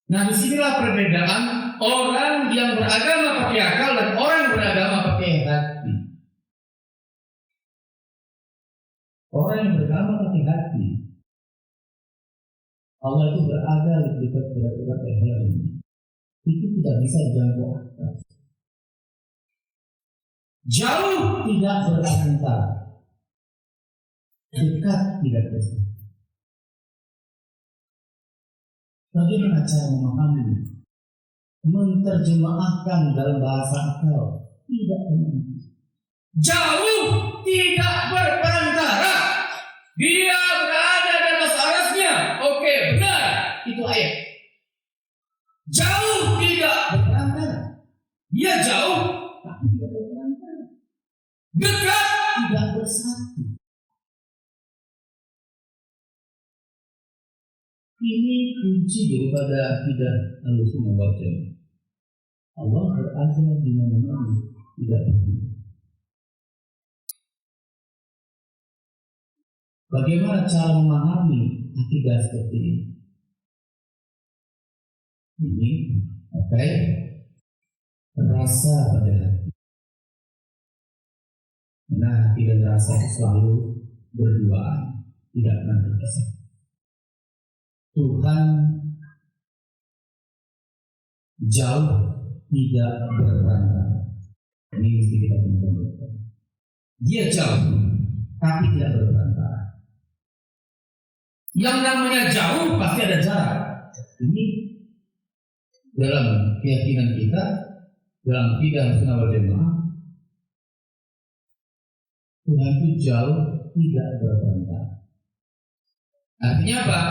Nah, disinilah perbedaan orang yang beragama pakai akal dan orang yang beragama pakai hati. Orang yang beragama pakai hati, Allah itu berada di dekat leher ini. Itu tidak bisa dijangkau akal. Jauh tidak berantara, dekat tidak bisa. Bagaimana cara memahami, menerjemahkan dalam bahasa akal? Tidak mungkin. Jauh tidak berperantara. Dia berada di atas arasnya. Oke, benar. Itu ayat. Jauh tidak berperantara. Dia jauh, tapi tidak berperantara. Dekat tidak bersatu. Ini kunci daripada akidah Ahlussunnah wal Jamaah. Allah berada di mana-mana, tidak berhenti. Bagaimana cara memahami akidah seperti ini? Ini pakai rasa pada hati. Nah, hati dan rasa itu selalu berduaan, tidak pernah terpisah. Tuhan jauh tidak berperantara. Ini mesti kita temukan. Dia jauh, tapi tidak berperantara. Yang namanya jauh pasti ada jarak. Ini dalam keyakinan kita, dalam akidah Ahlussunnah wal Jamaah, Tuhan itu jauh tidak berperantara. Artinya apa?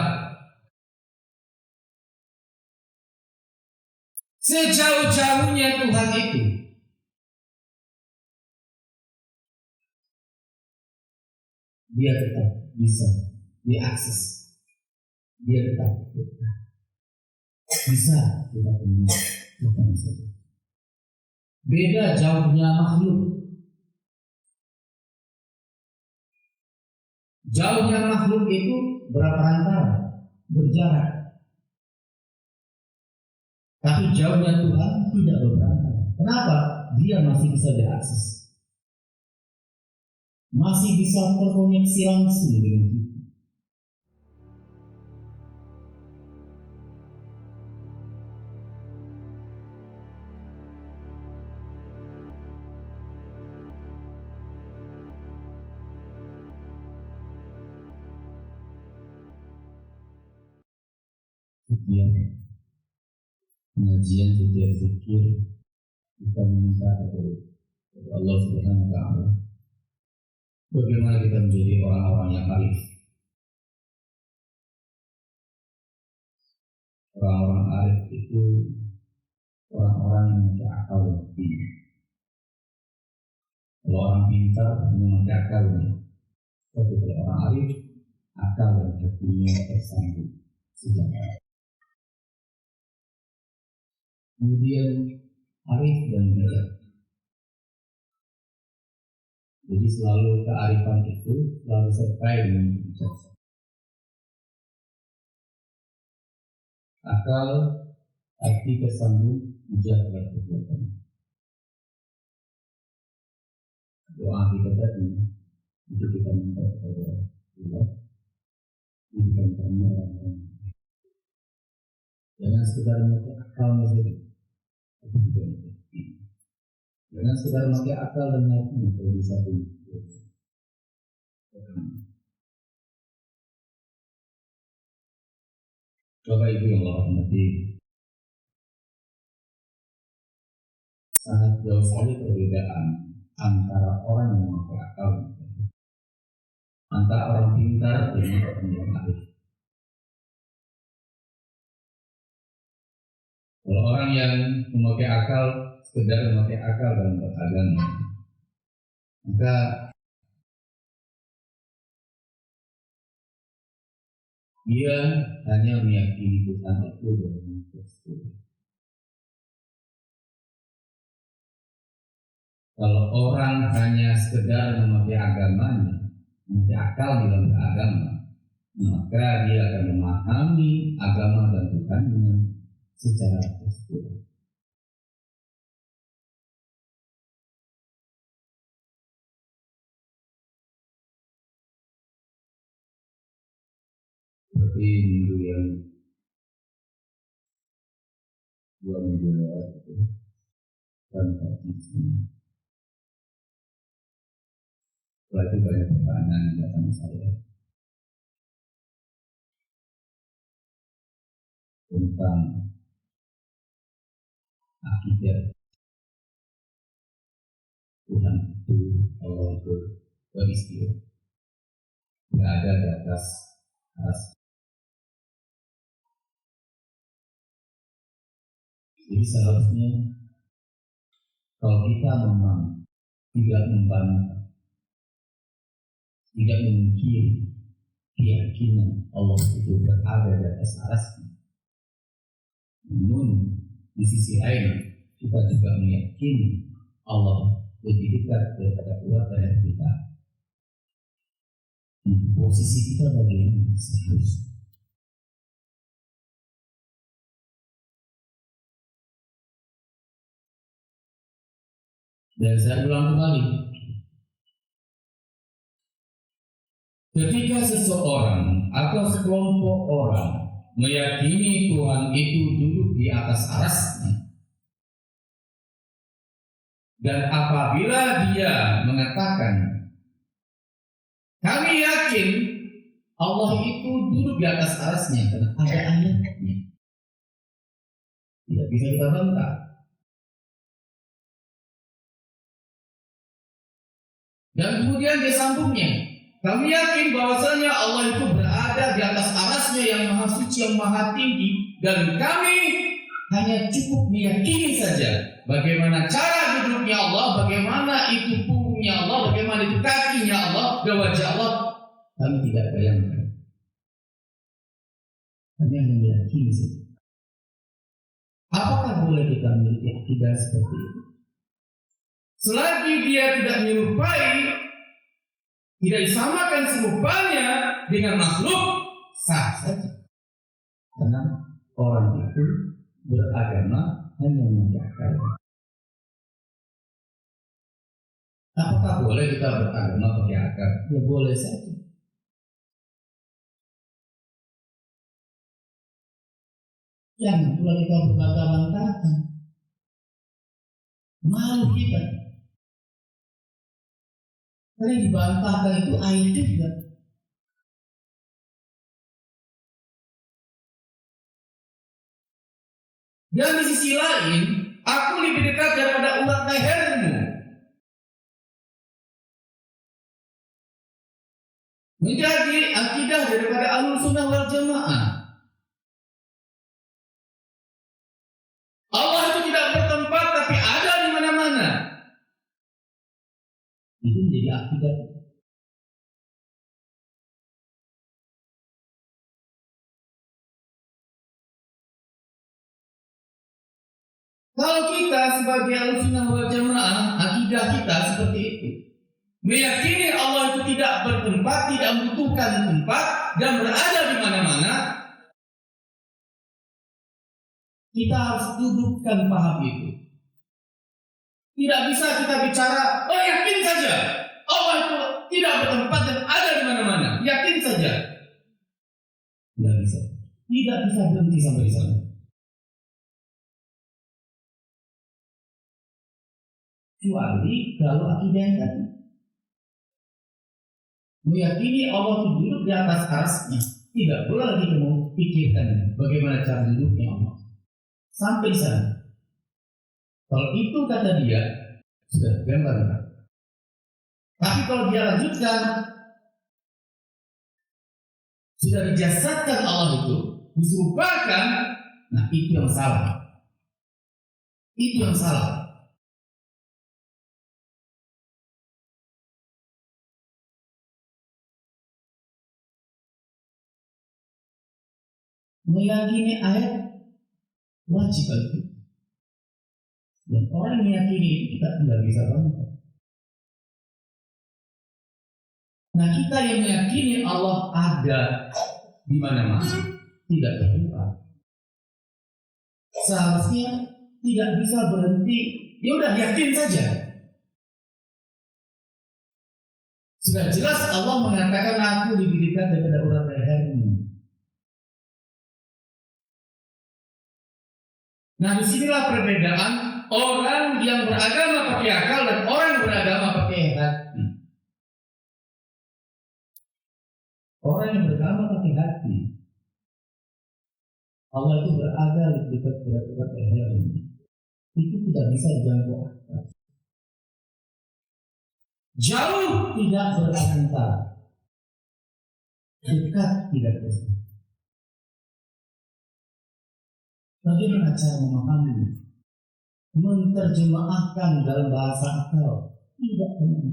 Sejauh-jauhnya Tuhan itu, dia tetap bisa diakses. Dia tetap bisa kita temui Tuhan saja. Beda jauhnya makhluk. Jauhnya makhluk itu berperantara, berjarak. Tapi jauhnya Tuhan tidak berperantara. Kenapa? Dia masih bisa diakses. Masih bisa terkoneksi langsung dengan kita. Pengajian setiap zikir kita meminta kepada Allah Subhanahu wa Ta'ala. Bagaimana kita menjadi orang-orang yang arif? Orang-orang arif itu orang-orang yang memakai akal dan hati. Kalau orang pintar memakai akalnya, tapi kalau orang arif, akal dan hatinya tersambung sejak awal. Kemudian arif dan bijak. Jadi selalu kearifan itu selalu sertai dengan bijaksana. Akal, hati tersambung, bijak dan perbuatan. Doa kita tadi itu kita minta kepada Allah, berikan kami orang-orang. Jangan sekedar memakai akalnya saja. Dengan sekedar memakai akal dan hati itu bisa dilakukan. Bapak Ibu yang Allah hormati, sangat jauh sekali perbedaan antara orang yang memakai akal, antara orang pintar dengan orang yang arif. Kalau orang yang memakai akal, sekedar memakai akal dalam beragama, maka dia hanya meyakini Tuhan itu dengan tersebut. Kalau orang hanya sekedar memakai agamanya, memakai akal di dalam beragama, maka dia akan memahami agama dan Tuhannya secara postur. Seperti minggu yang dua minggu itu kan setelah itu banyak pertanyaan yang datang ke saya tentang akidah Tuhan itu, Allah itu beristiwa, tidak ada batas ras. Jadi seharusnya kalau kita memang tidak membantah, tidak memungkiri keyakinan Allah itu berada di atas arasnya, namun di sisi lain kita juga meyakini Allah lebih dekat daripada keluarga kita. Posisi kita bagaimana seharusnya? Dan saya ulang kembali, ketika seseorang atau sekelompok orang meyakini Tuhan itu duduk di atas arasnya, dan apabila dia mengatakan kami yakin Allah itu duduk di atas arasnya karena ada ayatnya, tidak bisa kita bantah. Dan kemudian dia sambungnya, kami yakin bahwasanya Allah itu berada di atas arasnya yang maha suci, yang maha tinggi, dan kami hanya cukup meyakini saja bagaimana cara duduknya Allah, bagaimana itu punggungnya Allah, bagaimana itu kakinya Allah, dan wajah Allah. Kami tidak bayangkan. Kami hanya meyakini saja. Apakah boleh kita memiliki akidah seperti itu? Selagi dia tidak menyerupai, tidak disamakan serupanya dengan makhluk, sah saja. Karena orang itu beragama hanya menjaga. Apakah boleh kita beragama pakai akar? Ya boleh saja. Jangan pula kita berbantah-bantahan. Malu kita. Karena dibantahkan itu air juga. Dan di sisi lain, aku lebih dekat daripada urat lehermu. Menjadi akidah daripada Ahlussunnah wal Jamaah. Allah itu tidak bertempat tapi ada di mana-mana. Itu menjadi akidah. Kalau kita sebagai Ahlussunnah wal Jamaah, akidah kita seperti itu. Meyakini Allah itu tidak bertempat, tidak membutuhkan tempat, dan berada di mana-mana. Kita harus dudukkan paham itu. Tidak bisa kita bicara, oh yakin saja Allah itu tidak bertempat dan ada di mana-mana. Yakin saja. Tidak bisa. Tidak bisa berhenti sampai di sana. Kecuali kalau akidah yang tadi. Meyakini Allah itu duduk di atas arasnya. Tidak boleh lagi kamu pikirkan bagaimana cara duduknya Allah. Sampai di sana. Kalau itu kata dia, sudah gambar. Tapi kalau dia lanjutkan, sudah dijasadkan Allah itu, diserupakan, nah itu yang salah. Itu yang salah. Meyakini ayat wajib itu. Dan orang yang meyakini itu kita tidak bisa bantah. Nah kita yang meyakini Allah ada di mana-mana, tidak berubah. seharusnya tidak bisa berhenti. Ya udah, yakin saja. Sudah jelas Allah mengatakan aku didirikan daripada urat lehermu. Nah, disinilah perbedaan orang yang beragama pakai akal dan orang yang beragama pakai hati. Orang yang beragama pakai hati, Allah itu berada di dekat urat lehermu. Itu tidak bisa dijangkau akal. Jauh tidak berantara, dekat tidak bersama. Bagaimana cara memahami, menerjemahkan dalam bahasa akal? Tidak benar.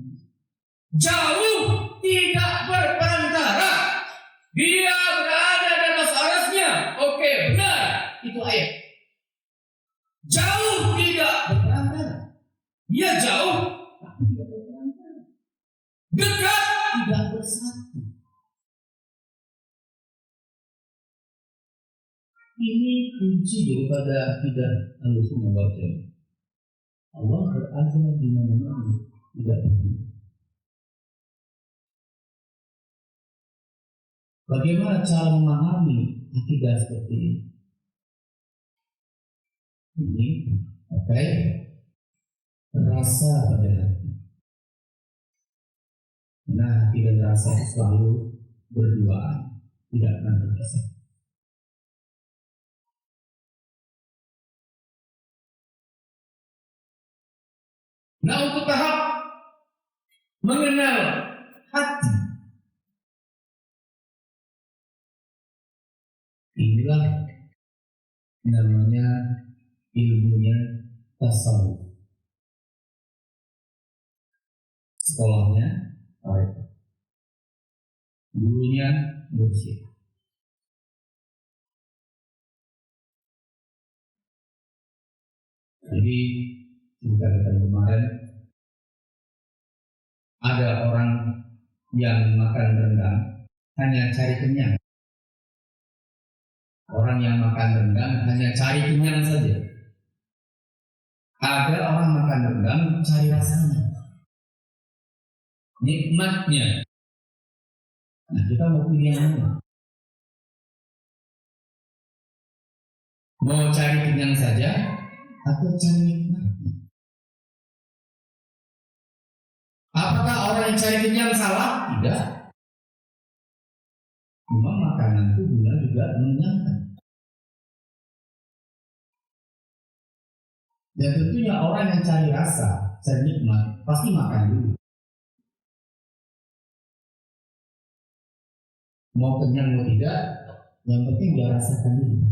Jauh tidak berperantara, dia berada di atas arasnya. Oke, benar, itu ayat. Jauh tidak berperantara, dia jauh tapi tidak berperantara. Dekat tidak bersatu. Ini kunci daripada akidah Ahlussunnah wal Jamaah. Allah berada di mana-mana, tidak berhenti. Bagaimana cara memahami akidah seperti ini? Ini pakai rasa pada hati. Nah, hati dan rasa selalu berduaan, tidak akan terpisah. Nah, untuk tahap mengenal hati, inilah namanya ilmunya tasawuf. Sekolahnya tarekat, gurunya mursyid. Jadi kita katakan kemarin, ada orang yang makan rendang hanya cari kenyang. Orang yang makan rendang hanya cari kenyang saja. Ada orang makan rendang cari rasanya, nikmatnya. Nah, kita mau pilih yang mana? Mau cari kenyang saja atau cari nikmatnya? Apakah orang yang cari kenyang salah? Tidak. Memang makanan itu guna juga mengenyangkan. Dan tentunya orang yang cari rasa, cari nikmat, pasti makan dulu. Mau kenyang mau tidak, yang penting dia rasakan dulu.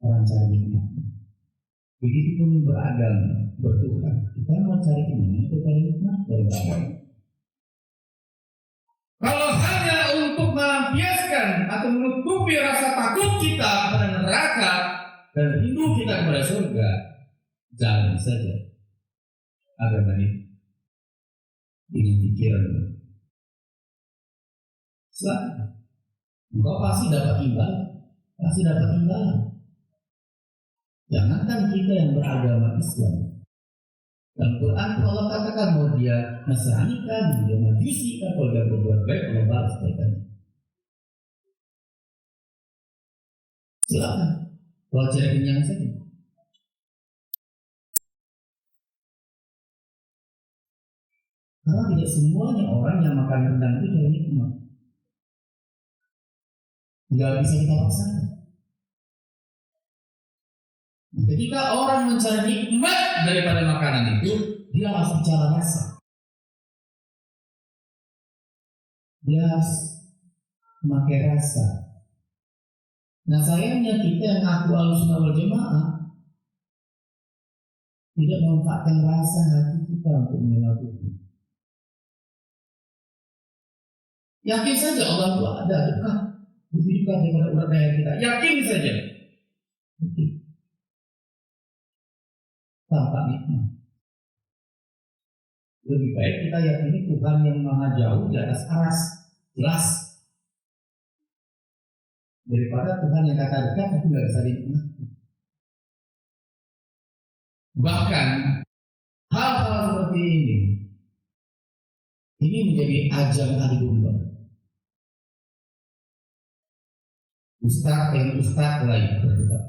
Orang cari nikmat. Begitu pun beragama, bertukar. Kita mau cari kenyang, kita cari nikmat dari agama. Kalau hanya untuk melampiaskan atau menutupi rasa takut kita kepada neraka dan rindu kita kepada surga, jalan saja agama ini dengan pikiran. Silahkan, engkau pasti dapat imbalan, Jangankan kita yang beragama Islam. Dalam Quran Allah katakan mau dia Nasrani kan, dia Majusi kan, kalau dia berbuat baik Allah balas kebaikannya. Silakan, kalau cari kenyang saja. Karena tidak semuanya orang yang makan rendang itu cari nikmat. Tidak bisa kita paksakan. Ketika orang mencari nikmat daripada makanan itu, dia harus bicara rasa. Dia harus memakai rasa. Nah, sayangnya kita yang ngaku Ahlussunnah wal Jamaah tidak memanfaatkan rasa hati kita untuk mengenal Tuhan. Yakin saja Allah itu ada, dekat, lebih dekat daripada urat leher kita. Yakin saja. Tanpa nikmat. Lebih baik kita yakini Tuhan yang maha jauh di atas aras, jelas, daripada Tuhan yang kata dekat tapi nggak bisa dinikmati. Bahkan hal-hal seperti ini menjadi ajang adu domba. Ustaz dan ustaz lain berdebat,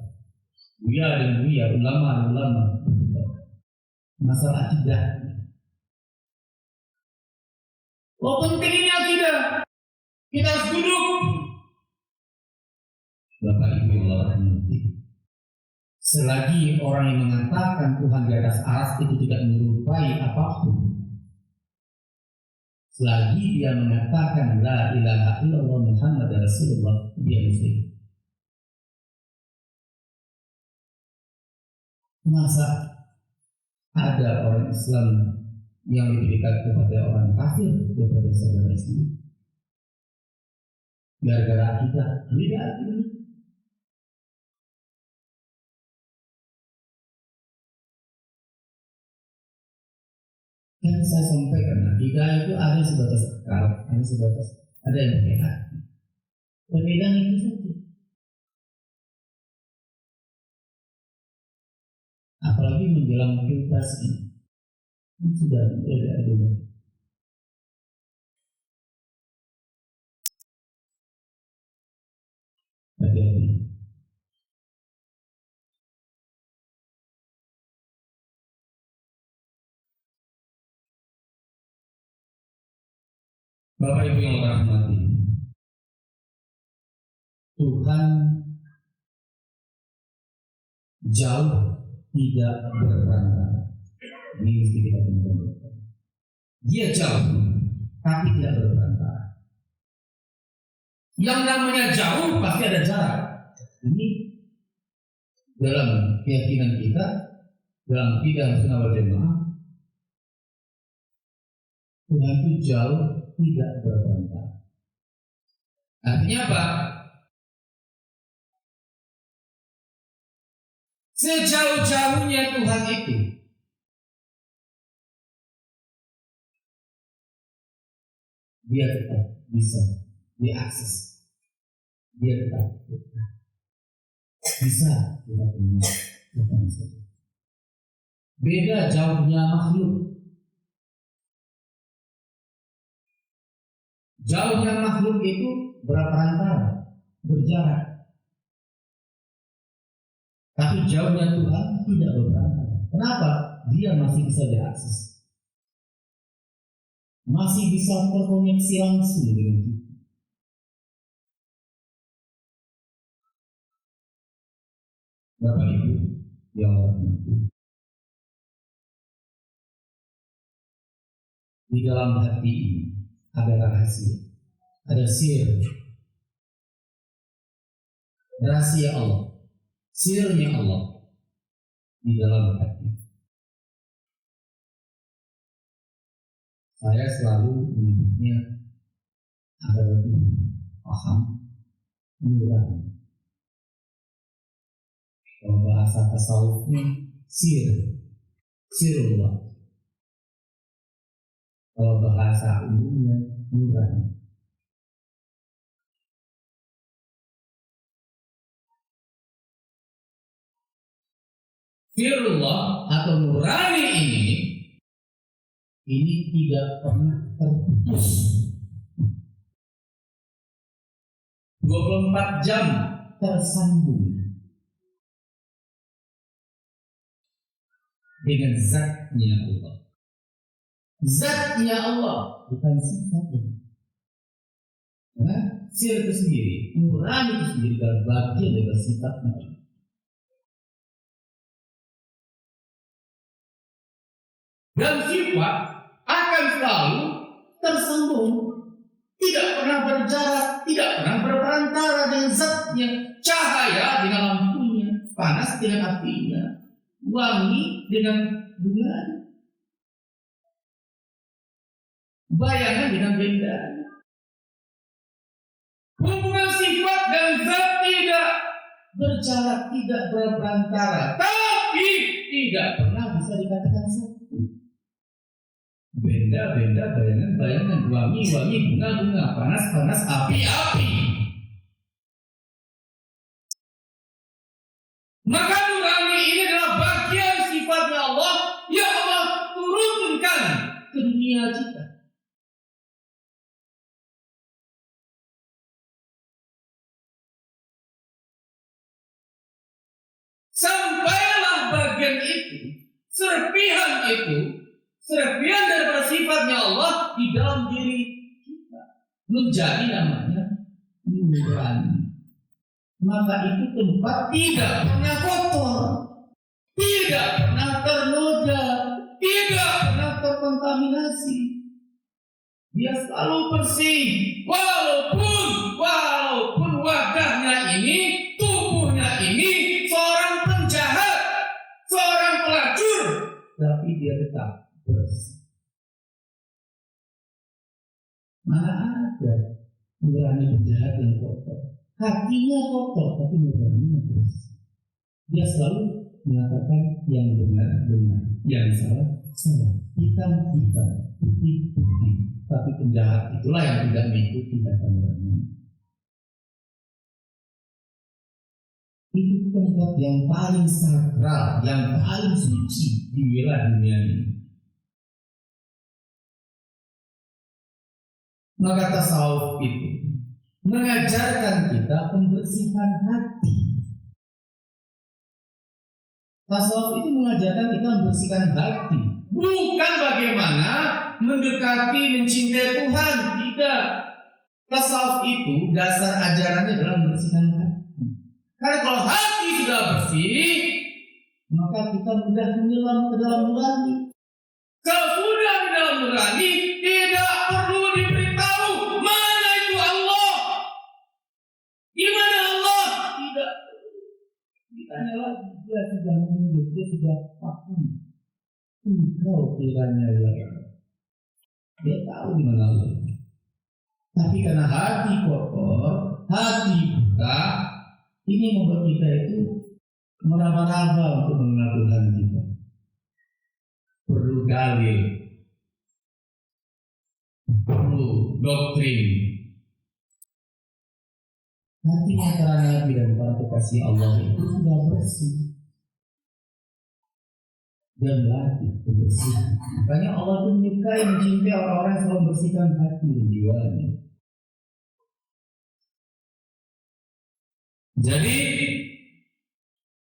buya dan buya, ulama dan ulama berdebat masalah akidah. Oh, penting ini akidah. Kita harus duduk. Bapak Ibu yang Allah rahmati, selagi orang yang mengatakan Tuhan di atas aras itu tidak menyerupai apapun, selagi dia mengatakan la ilaha illallah Muhammad Rasulullah, dia muslim. Masa ada orang Islam yang lebih dekat kepada orang kafir daripada saudara sendiri? Gara-gara kita beda akidah. Yang saya sampaikan, akidah itu ada sebatas akal, ada yang pakai hati. Perbedaan itu saja. Apalagi menjelang pilpres ini, sudah berbeda dulu. Hati-hati. Bapak Ibu yang Allah rahmati, Tuhan jauh tidak berperantara. Ini mesti kita temukan. Dia jauh, tapi tidak berperantara. Yang namanya jauh pasti ada jarak. Ini dalam keyakinan kita, dalam akidah Ahlussunnah wal Jamaah, Tuhan itu jauh tidak berperantara. Artinya apa? Sejauh-jauhnya Tuhan itu, dia tetap bisa diakses. Dia tetap bisa kita temui. Beda jauhnya makhluk. Jauhnya makhluk itu berperantara, berjarak. Tapi jauhnya Tuhan tidak berperantara. Kenapa? Dia masih bisa diakses, masih bisa terkoneksi langsung dengan kita. Bapak Ibu yang hormati, di dalam hati ini ada rahasia, ada sir, rahasia Allah, sirnya Allah di dalam hati. Saya selalu menyebutnya agar lebih paham, nurani. Kalau bahasa tasawufnya sirullah. Kalau bahasa umumnya nurani. Sirullah atau nurani ini tidak pernah terputus. 24 jam tersambung dengan zatnya Allah. Zatnya Allah, bukan sifatnya. Nah, sir itu sendiri, nurani itu sendiri adalah bagian dari sifatnya. Dan sifat akan selalu tersambung, tidak pernah berjarak, tidak pernah berperantara dengan zatnya. Cahaya dengan lampunya, panas dengan apinya, wangi dengan bulan, bayangan dengan benda. Hubungan sifat dan zat tidak berjarak, tidak berperantara, tapi tidak pernah bisa dikatakan satu. Benda-benda, bayangan-bayangan, wangi-wangi, bunga-bunga, panas-panas, api-api. Maka nurani ini adalah bagian sifat sifatnya Allah, ya Allah turunkan ke dunia kita. Sampailah bagian itu, serpihan daripada sifatnya Allah di dalam diri kita, menjadi namanya nurani. Maka itu tempat tidak pernah kotor, tidak pernah ternoda, tidak pernah terkontaminasi. Dia selalu bersih, walaupun wadahnya ini, tubuhnya ini seorang penjahat, seorang pelacur, tapi dia tetap bersih. Mana ada nurani penjahat yang kotor? Hatinya kotor, tapi nuraninya bersih. Dia selalu mengatakan yang benar, yang salah, hitam, putih. Tapi penjahat itulah yang tidak mengikuti kata nurani. Itu tempat yang paling sakral, yang paling suci di wilayah dunia ini. Maka tasawuf itu mengajarkan kita pembersihan hati. Tasawuf itu mengajarkan kita membersihkan hati, bukan bagaimana mendekati, mencintai Tuhan. Tidak. Tasawuf itu dasar ajarannya adalah membersihkan hati. Karena kalau hati sudah bersih, maka kita mudah menyelam ke dalam nurani. Kalau sudah di dalam nurani, tidak perlu diberitahu mana itu Allah. Di mana Allah? Tidak. Ditanya lagi, dia sudah menunjuk, dia sudah paham. Engkau kiranya ya. Dia tahu di mana Allah. Tapi karena hati kotor, hati buta, ini membuat kita itu meraba-raba untuk mengenal Tuhan kita. Perlu dalil, perlu doktrin. Hatinya para nabi dan para kekasih Allah itu sudah bersih dan melatih kebersihan. Makanya Allah itu menyukai, mencintai orang-orang yang selalu membersihkan hati dan jiwanya. Jadi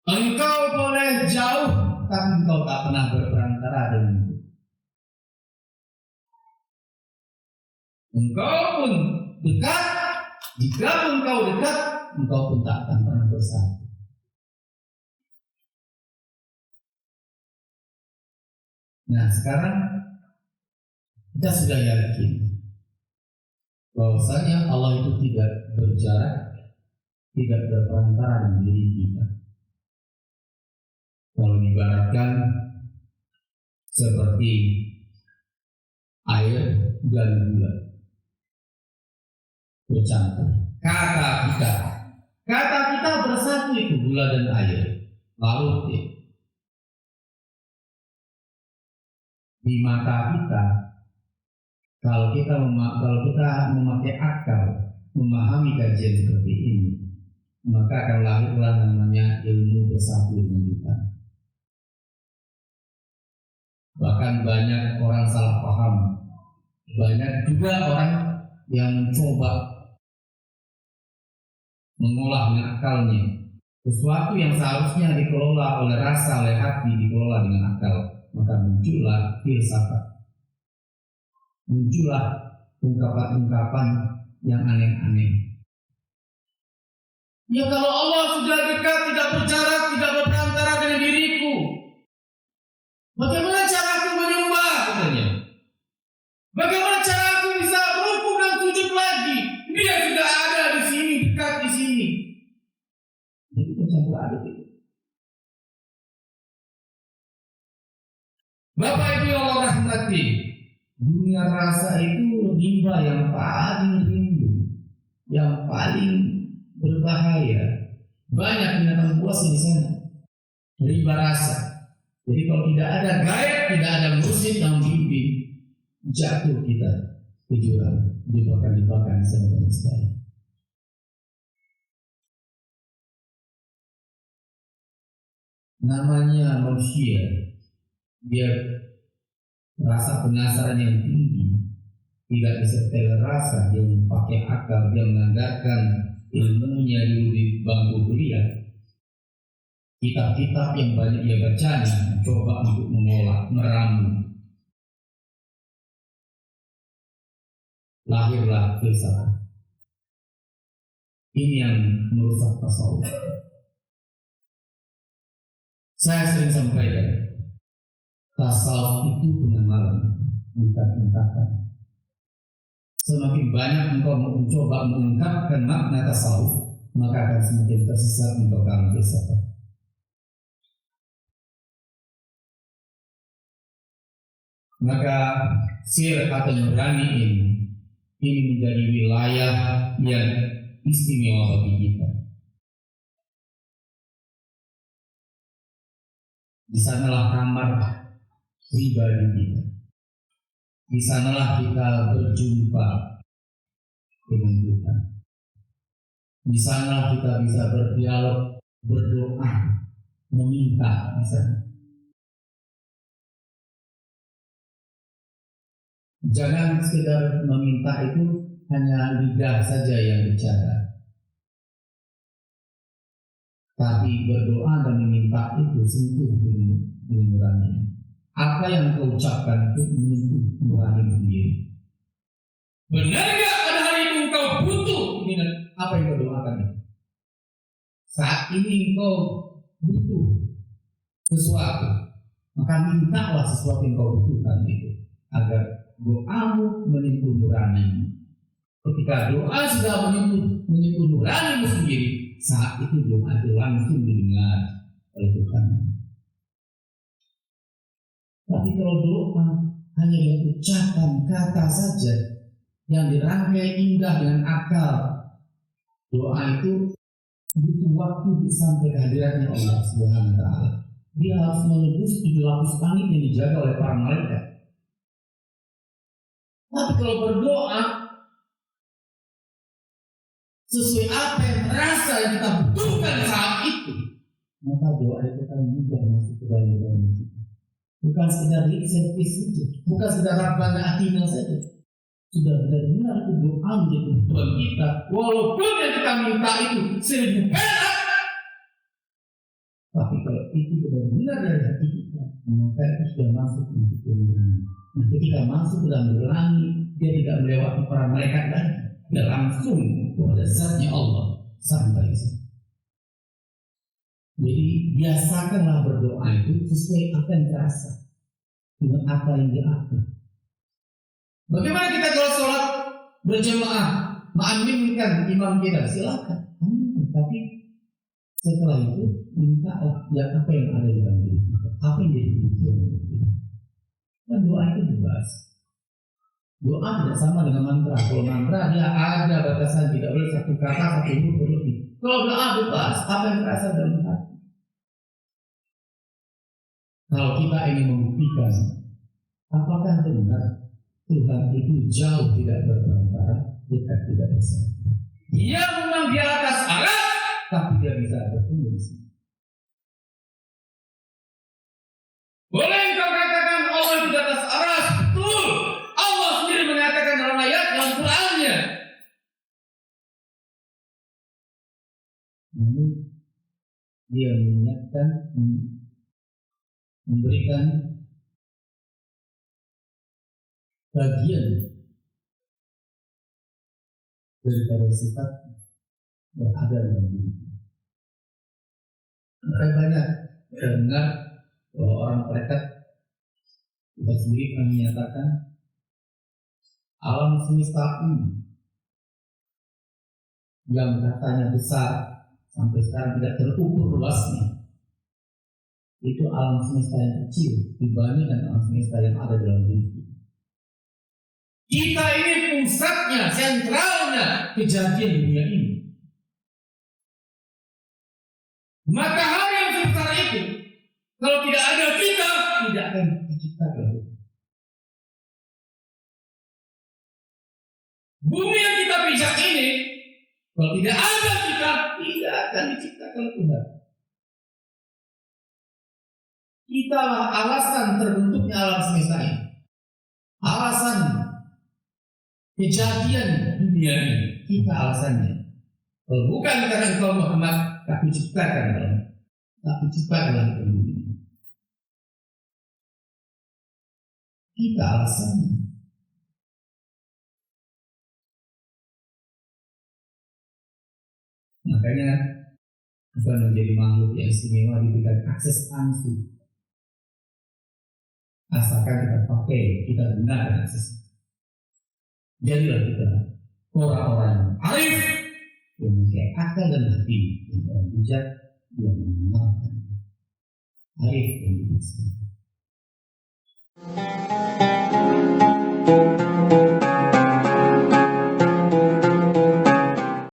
engkau boleh jauh, tapi engkau tak pernah berperantara denganku. Engkau pun dekat, jika engkau dekat, engkau pun tak akan pernah bersatu. Nah sekarang kita sudah yakin bahwasanya Allah itu tidak berjarak, tidak berperantara dengan diri kita. Kalau diibaratkan seperti air dan gula bercampur. Kata kita bersatu itu gula dan air. Lalu di mata kita, kalau kita memakai akal, memahami kajian seperti ini, maka akan lahirlah namanya ilmu bersatu dengan kita. Bahkan banyak orang salah paham, banyak juga orang yang mencoba mengolah dengan akalnya sesuatu yang seharusnya dikelola oleh rasa, oleh hati, dikelola dengan akal. Maka muncullah filsafat, muncullah ungkapan-ungkapan yang aneh-aneh. Ya kalau Allah sudah dekat, tidak berjarak, tidak berperantara dengan diriku, bagaimana cara aku menyembah katanya? Bagaimana cara aku bisa rukuk dan sujud lagi? Dia sudah ada di sini, dekat di sini. Jadi campur aduk itu. Bapak Ibu yang Allah rahmati, dunia rasa itu rimba yang paling rindu, yang paling berbahaya. Banyak binatang buas di sana. Rimba rasa. Jadi kalau tidak ada gaib, tidak ada musik yang mimpi, jatuh kita ke jurang, jebakan-jebakan sangat sekali. Namanya manusia Dia rasa penasaran yang tinggi, tidak disertai rasa, dia memakai akal, dia menganggarkan ilmunya dulu di bangku kuliah. Kitab-kitab yang banyak dia bacanya, mencoba untuk mengolah, meramu. Lahirlah filsafat. Ini yang merusak tasawuf. Saya sering sampaikan, tasawuf itu pengenalan, bukan ungkapan. Semakin banyak engkau mencoba mengungkapkan makna tasawuf, maka akan semakin tersesat engkau dalam filsafat. Maka sir atau nurani ini menjadi wilayah yang istimewa bagi kita. Di sanalah kamar pribadi kita. Di sanalah kita berjumpa dengan Tuhan. Di sanalah kita bisa berdialog, berdoa, meminta misalnya. Jangan sekedar meminta itu hanya lidah saja yang bicara. Tapi berdoa dan meminta itu sentuh dengan nurani. Apa yang kau ucapkan itu menyentuh nurani sendiri. Benar gak pada hari itu kau butuh dengan apa yang kau doakan itu? Saat ini kau butuh sesuatu, maka mintalah sesuatu yang kau butuhkan itu, agar doamu menyentuh nurani. Ketika doa sudah menyentuh nurani sendiri, saat itu doa itu langsung didengar oleh Tuhan. Tapi kalau doa hanya dengan ucapan kata saja yang dirangkai indah dengan akal, doa itu butuh waktu sampai kehadirannya Allah Subhanahu wa Ta'ala. Dia harus menembus 7 lapis langit yang dijaga oleh para malaikat. Tapi kalau berdoa sesuai apa yang merasa yang kita butuhkan saat itu, maka doa itu akan mudah masuk ke dalam kita. Bukan sekedar lip service saja, bukan sekedar Rabbana Atina saja. Sudah benar-benar itu doa menjadi kebutuhan kita, walaupun yang kita minta itu 1000 perak. Tapi kalau itu benar-benar dari hati kita, maka itu sudah masuk untuk nurani. Nah, ketika masuk ke dalam nurani, dia tidak melewati para malaikat lagi, dia langsung kepada zatnya Allah sampai sana. Jadi biasakanlah berdoa itu sesuai apa yang terasa dengan apa yang diatur. Bagaimana kita kalau sholat berjamaah, mengaminkan imam kita, silakan. Tapi setelah itu mintalah ya apa yang ada di dalam diri kita, apa yang jadi tujuan kita. Dan doa itu bebas. Doa tidak sama dengan mantra. Kalau mantra dia ada batasan, tidak boleh satu kata satu huruf berlebih. Kalau doa bebas, apa yang terasa dalam hati. Kalau kita ingin membuktikan apakah benar Tuhan itu jauh tidak berperantara, dekat tidak bersama. Dia memang di atas aras, tapi dia bisa bertemu di sini. Boleh engkau katakan Allah di atas aras, betul. Allah sendiri mengatakan dalam ayat dalam Qurannya. Namun dia mengingatkan, memberikan bagian daripada sifat berada dalam diri. Saya banyak dengar bahwa orang tarekat kita sendiri akan menyatakan alam semesta ini yang katanya besar sampai sekarang tidak terukur luasnya, itu alam semesta yang kecil dibandingkan alam semesta yang ada dalam diri kita. Kita ini pusatnya, sentralnya kejadian dunia ini. Maka hal yang sebesar itu, kalau tidak ada kita, tidak akan diciptakan. Bumi yang kita pijak ini, kalau tidak ada kita, tidak akan diciptakan Tuhan. Kitalah alasan terbentuknya alam semesta ini. Alasan kejadian dunia ini. Kita alasannya. Kalau bukan karena engkau Muhammad, tak diciptakan dalam. Tak diciptakan dalam dunia ini. Kita alasannya. Makanya bukan menjadi makhluk yang istimewa diberikan akses langsung. Asalkan kita pakai, kita gunakan akses. Jadilah kita orang-orang arif yang memiliki akal dan hati, yang orang bijak, yang mengenalkan arif yang bijaksana.